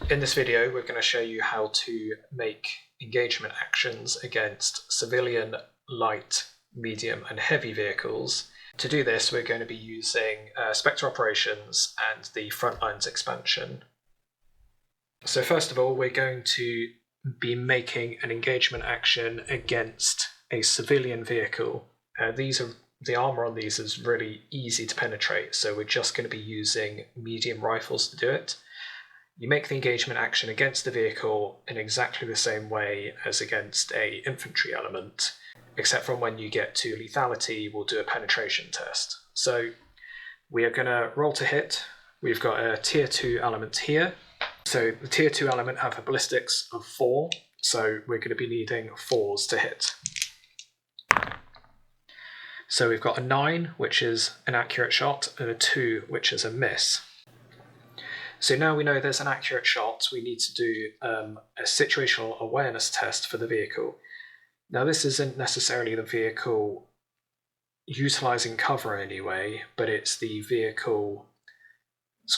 In this video, we're going to show you how to make engagement actions against civilian, light, medium and heavy vehicles. To do this, we're going to be using Spectre Operations and the Frontlines expansion. So first of all, we're going to be making an engagement action against a civilian vehicle. The armour on these is really easy to penetrate, so we're just going to be using medium rifles to do it. You make the engagement action against the vehicle in exactly the same way as against an infantry element, except from when you get to lethality, we'll do a penetration test. So we are going to roll to hit. We've got a tier 2 element here. So the tier 2 element have a ballistics of 4, so we're going to be needing 4s to hit. So we've got a 9, which is an accurate shot, and a 2, which is a miss. So now we know there's an accurate shot, we need to do a situational awareness test for the vehicle. Now this isn't necessarily the vehicle utilising cover anyway, but it's the vehicle's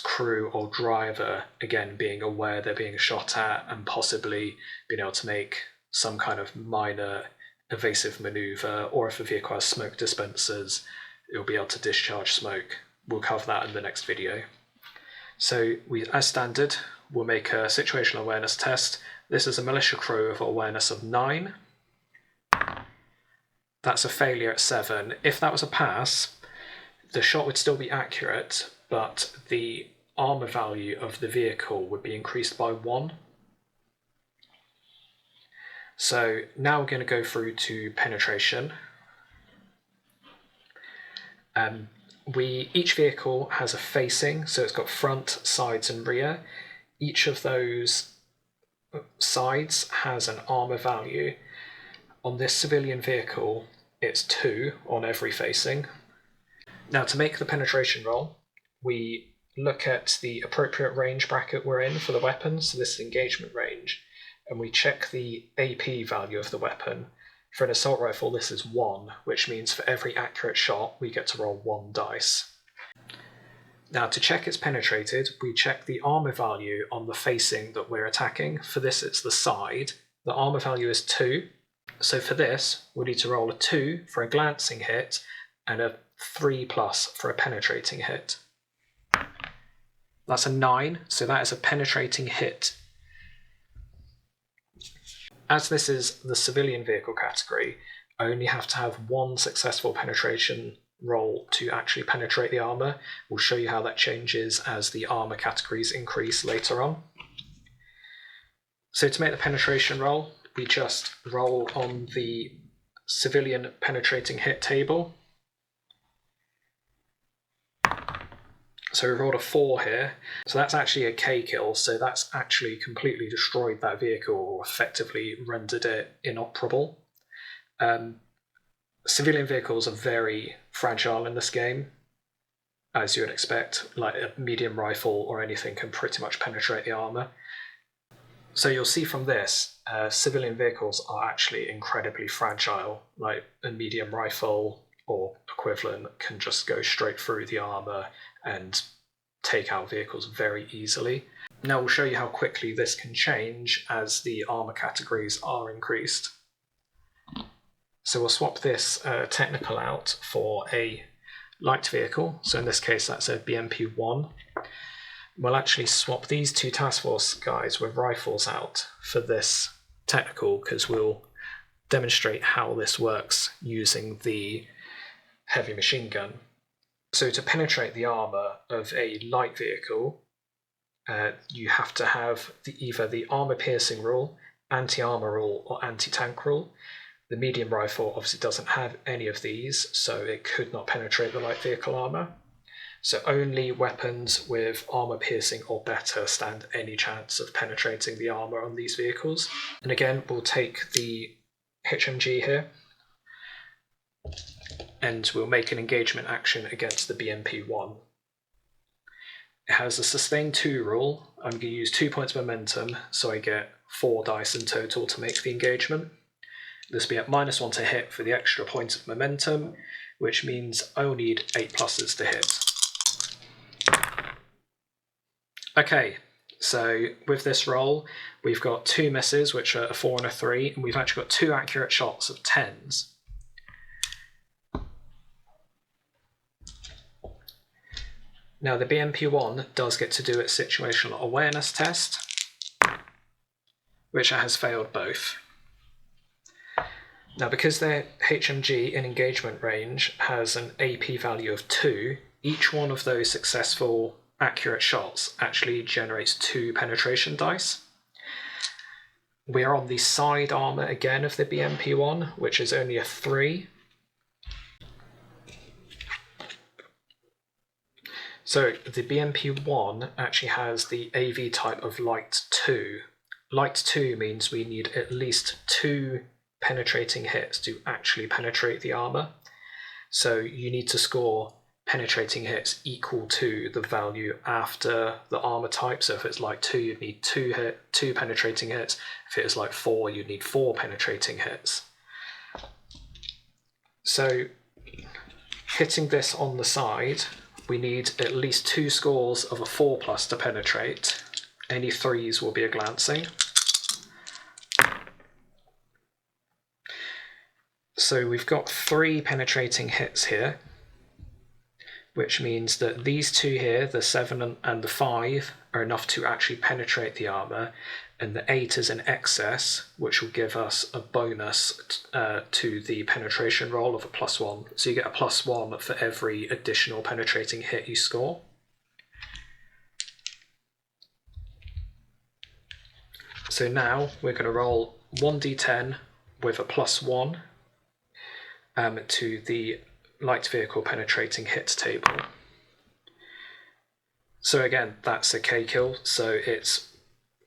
crew or driver, again, being aware they're being shot at and possibly being able to make some kind of minor evasive manoeuvre, or if a vehicle has smoke dispensers, it'll be able to discharge smoke. We'll cover that in the next video. So as standard, we'll make a situational awareness test. This is a militia crew of awareness of 9. That's a failure at 7. If that was a pass, the shot would still be accurate, but the armour value of the vehicle would be increased by 1. So now we're going to go through to penetration. Each vehicle has a facing, so it's got front, sides and rear. Each of those sides has an armour value. On this civilian vehicle, it's 2 on every facing. Now to make the penetration roll, we look at the appropriate range bracket we're in for the weapon, so this is engagement range, and we check the AP value of the weapon. For an assault rifle, this is 1, which means for every accurate shot, we get to roll 1 dice. Now, to check it's penetrated, we check the armour value on the facing that we're attacking. For this, it's the side. The armour value is 2. So for this, we need to roll a 2 for a glancing hit and a 3+ for a penetrating hit. That's a 9, so that is a penetrating hit. As this is the civilian vehicle category, I only have to have 1 successful penetration roll to actually penetrate the armour. We'll show you how that changes as the armour categories increase later on. So to make the penetration roll, we just roll on the civilian penetrating hit table. So we rolled a 4 here, so that's actually a K kill, so that's actually completely destroyed that vehicle or effectively rendered it inoperable. Civilian vehicles are very fragile in this game, as you would expect, like a medium rifle or anything can pretty much penetrate the armour. So you'll see from this, civilian vehicles are actually incredibly fragile, like a medium rifle or equivalent can just go straight through the armour and take out vehicles very easily. Now we'll show you how quickly this can change as the armour categories are increased. So we'll swap this technical out for a light vehicle. So in this case, that's a BMP-1. We'll actually swap these 2 task force guys with rifles out for this technical, because we'll demonstrate how this works using the heavy machine gun. So to penetrate the armour of a light vehicle, you have to have either the armour piercing rule, anti-armour rule or anti-tank rule. The medium rifle obviously doesn't have any of these, so it could not penetrate the light vehicle armour. So only weapons with armour piercing or better stand any chance of penetrating the armour on these vehicles. And again, we'll take the HMG here, and we'll make an engagement action against the BMP-1. It has a sustain 2 rule. I'm going to use 2 points of momentum, so I get 4 dice in total to make the engagement. This will be at -1 to hit for the extra point of momentum, which means I will need 8 pluses to hit. Okay, So with this roll, we've got 2 misses, which are a 4 and a 3, and we've actually got 2 accurate shots of 10s. Now the BMP-1 does get to do its situational awareness test, which it has failed both. Now because their HMG in engagement range has an AP value of 2, each one of those successful accurate shots actually generates 2 penetration dice. We are on the side armour again of the BMP-1, which is only a 3. So the BMP-1 actually has the AV type of Light 2. Light 2 means we need at least 2 penetrating hits to actually penetrate the armour. So you need to score penetrating hits equal to the value after the armour type. So if it's Light 2, you'd need 2 penetrating hits. If it is Light 4, you'd need 4 penetrating hits. So hitting this on the side, we need at least 2 scores of a 4+ to penetrate. Any 3s will be a glancing. So we've got 3 penetrating hits here, which means that these 2 here, the 7 and the 5, are enough to actually penetrate the armour, and the 8 is an excess, which will give us a bonus to the penetration roll of a +1. So you get a +1 for every additional penetrating hit you score. So now we're going to roll 1d10 with a +1 to the light vehicle penetrating hits table. So again, that's a K kill, so it's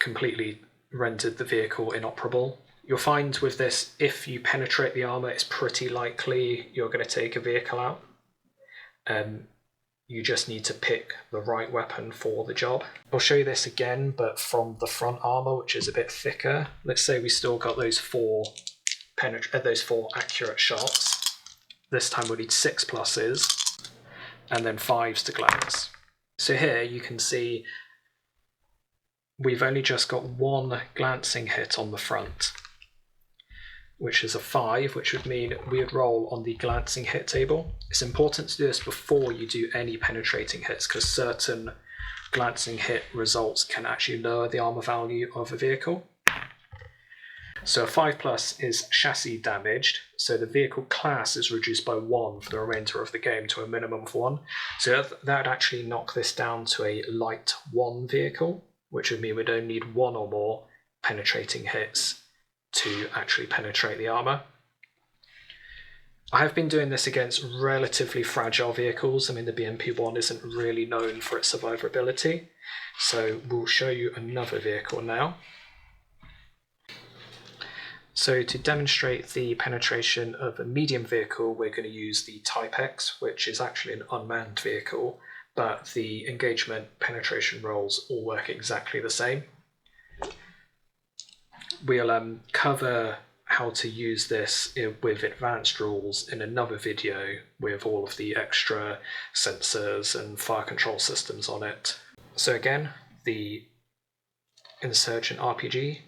completely rendered the vehicle inoperable. You'll find with this, if you penetrate the armour, it's pretty likely you're going to take a vehicle out. You just need to pick the right weapon for the job. I'll show you this again, but from the front armour, which is a bit thicker. Let's say we still got those 4 accurate shots. This time we'll need 6 pluses, and then 5s to glance. So here you can see we've only just got 1 glancing hit on the front, which is a 5, which would mean we would roll on the glancing hit table. It's important to do this before you do any penetrating hits, because certain glancing hit results can actually lower the armour value of a vehicle. So a 5+ is chassis damaged, so the vehicle class is reduced by 1 for the remainder of the game to a minimum of 1. So that would actually knock this down to a light 1 vehicle, which would mean we'd only need 1 or more penetrating hits to actually penetrate the armour. I have been doing this against relatively fragile vehicles. I mean, the BMP-1 isn't really known for its survivability, so we'll show you another vehicle now. So to demonstrate the penetration of a medium vehicle, we're going to use the Type X, which is actually an unmanned vehicle, but the engagement penetration rolls all work exactly the same. We'll cover how to use this with advanced rules in another video with all of the extra sensors and fire control systems on it. So again, the Insurgent RPG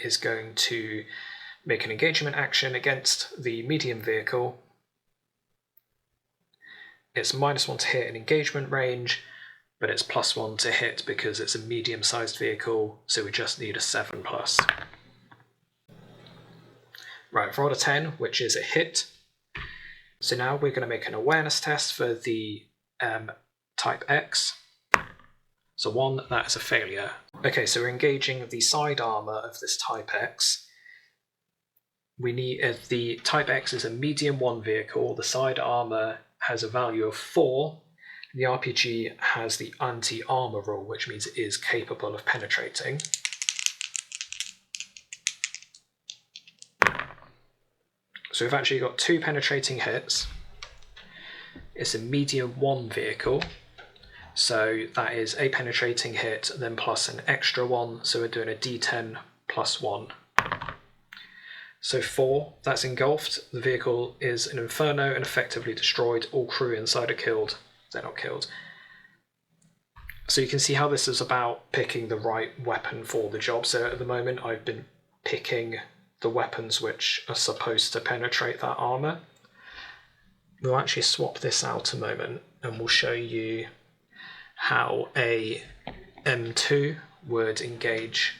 is going to make an engagement action against the medium vehicle. It's -1 to hit in engagement range, but it's +1 to hit because it's a medium-sized vehicle, so we just need a 7+. Right, I've rolled a 10, which is a hit. So now we're going to make an awareness test for the Type X. So 1, that is a failure. Okay, so we're engaging the side armour of this Type X. We need, if the Type X is a medium 1 vehicle, the side armour has a value of 4. The RPG has the anti-armour rule, which means it is capable of penetrating. So we've actually got 2 penetrating hits. It's a medium 1 vehicle, so that is a penetrating hit, then plus an extra 1, so we're doing a d10 plus 1. So 4, that's engulfed. The vehicle is an inferno and effectively destroyed. All crew inside are killed. They're not killed. So you can see how this is about picking the right weapon for the job. So at the moment I've been picking the weapons which are supposed to penetrate that armour. We'll actually swap this out a moment and we'll show you how a M2 would engage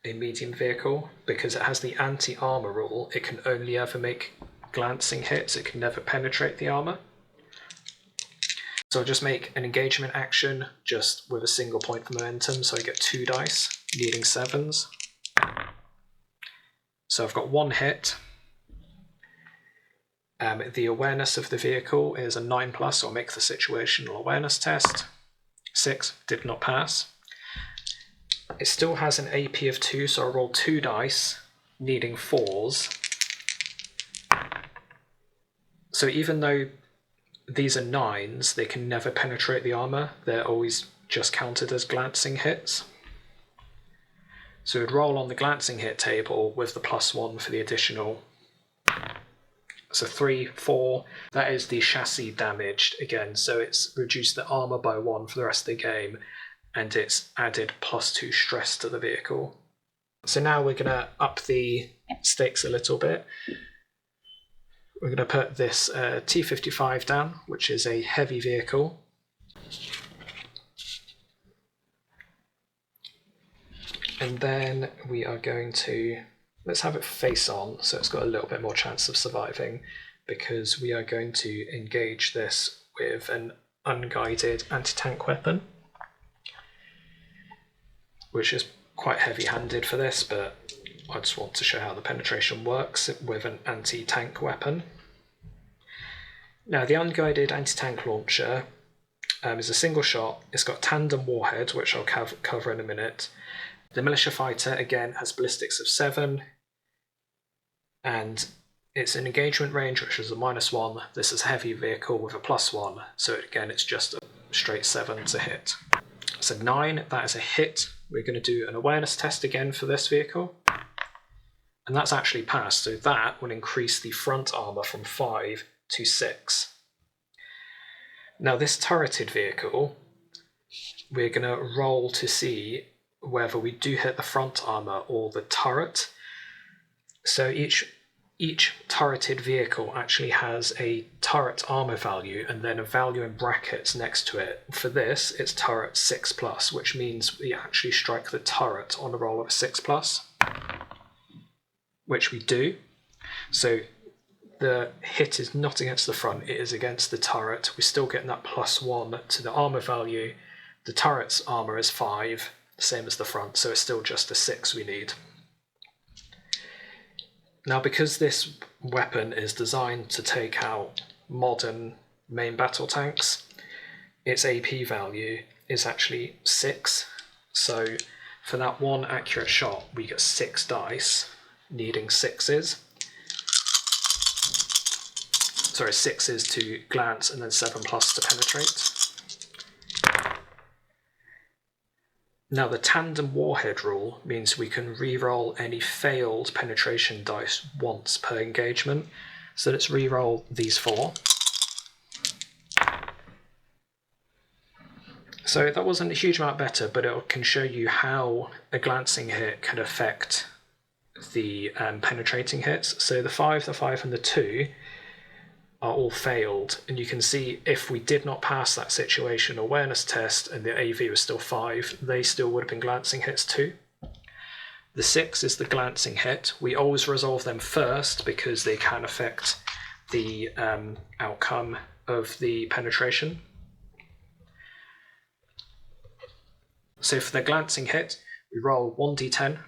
a medium vehicle. Because it has the anti-armour rule, it can only ever make glancing hits, it can never penetrate the armour. So I'll just make an engagement action just with a single point of momentum, so I get 2 dice, needing 7s. So I've got 1 hit. The awareness of the vehicle is a 9+, so I'll make the situational awareness test. 6, did not pass. It still has an AP of 2, so I'll roll 2 dice, needing 4s. So even though these are 9s, they can never penetrate the armour, they're always just counted as glancing hits. So we'd roll on the glancing hit table with the +1 for the additional. So 3, 4, that is the chassis damaged again, so it's reduced the armour by 1 for the rest of the game, and it's added +2 stress to the vehicle. So now we're going to up the stakes a little bit. We're going to put this T55 down, which is a heavy vehicle. And then we are going to, let's have it face on, so it's got a little bit more chance of surviving, because we are going to engage this with an unguided anti-tank weapon, which is quite heavy-handed for this, but I just want to show how the penetration works with an anti-tank weapon. Now, the unguided anti-tank launcher is a single shot. It's got tandem warhead, which I'll cover in a minute. The militia fighter, again, has ballistics of 7, and it's an engagement range, which is a -1. This is a heavy vehicle with a +1, so again, it's just a straight 7 to hit. So 9, that is a hit. We're going to do an awareness test again for this vehicle. And that's actually passed, so that will increase the front armour from 5 to 6. Now this turreted vehicle, we're going to roll to see whether we do hit the front armour or the turret. So each turreted vehicle actually has a turret armour value and then a value in brackets next to it. For this, it's turret 6+, which means we actually strike the turret on a roll of a 6+, which we do. So the hit is not against the front, it is against the turret. We're still getting that +1 to the armour value. The turret's armour is 5, the same as the front, so it's still just a 6 we need. Now, because this weapon is designed to take out modern main battle tanks, its AP value is actually 6. So for that 1 accurate shot, we get 6 dice, needing 6s. Sorry, 6s to glance and then 7+ to penetrate. Now the tandem warhead rule means we can re-roll any failed penetration dice once per engagement. So let's re-roll these 4. So that wasn't a huge amount better, but it can show you how a glancing hit can affect the penetrating hits. So the 5, and the 2 are all failed, and you can see if we did not pass that situation awareness test and the AV was still 5, they still would have been glancing hits too. The 6 is the glancing hit. We always resolve them first because they can affect the outcome of the penetration. So for the glancing hit, we roll 1d10.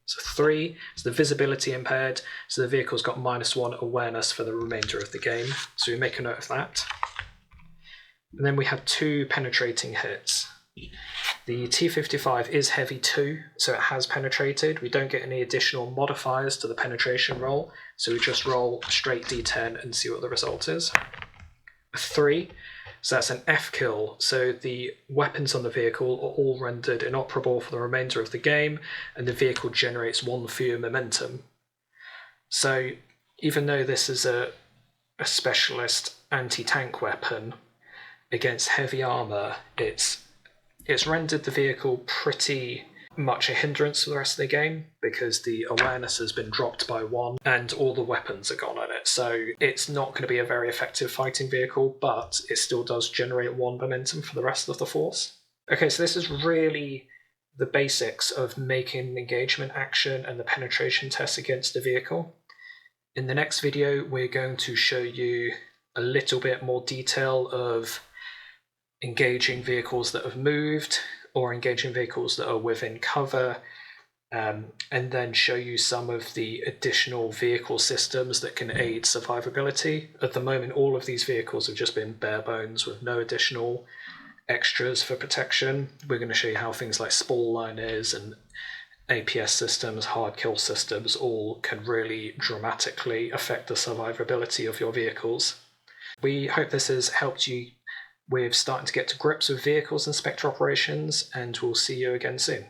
So 3 is the visibility impaired, so the vehicle's got -1 awareness for the remainder of the game. So we make a note of that. And then we have 2 penetrating hits. The T55 is heavy too, so it has penetrated. We don't get any additional modifiers to the penetration roll, so we just roll a straight d10 and see what the result is. 3. So that's an F kill, so the weapons on the vehicle are all rendered inoperable for the remainder of the game, and the vehicle generates 1 fewer momentum. So even though this is a specialist anti-tank weapon, against heavy armour, it's It's rendered the vehicle pretty much a hindrance to the rest of the game because the awareness has been dropped by 1 and all the weapons are gone on it. So it's not going to be a very effective fighting vehicle, but it still does generate 1 momentum for the rest of the force. Okay, so this is really the basics of making engagement action and the penetration test against the vehicle. In the next video, we're going to show you a little bit more detail of engaging vehicles that have moved or engaging vehicles that are within cover, and then show you some of the additional vehicle systems that can aid survivability. At the moment, all of these vehicles have just been bare bones with no additional extras for protection. We're going to show you how things like spall liners and APS systems, hard kill systems, all can really dramatically affect the survivability of your vehicles. We hope this has helped you with starting to get to grips with vehicles and Spectre Operations, and we'll see you again soon.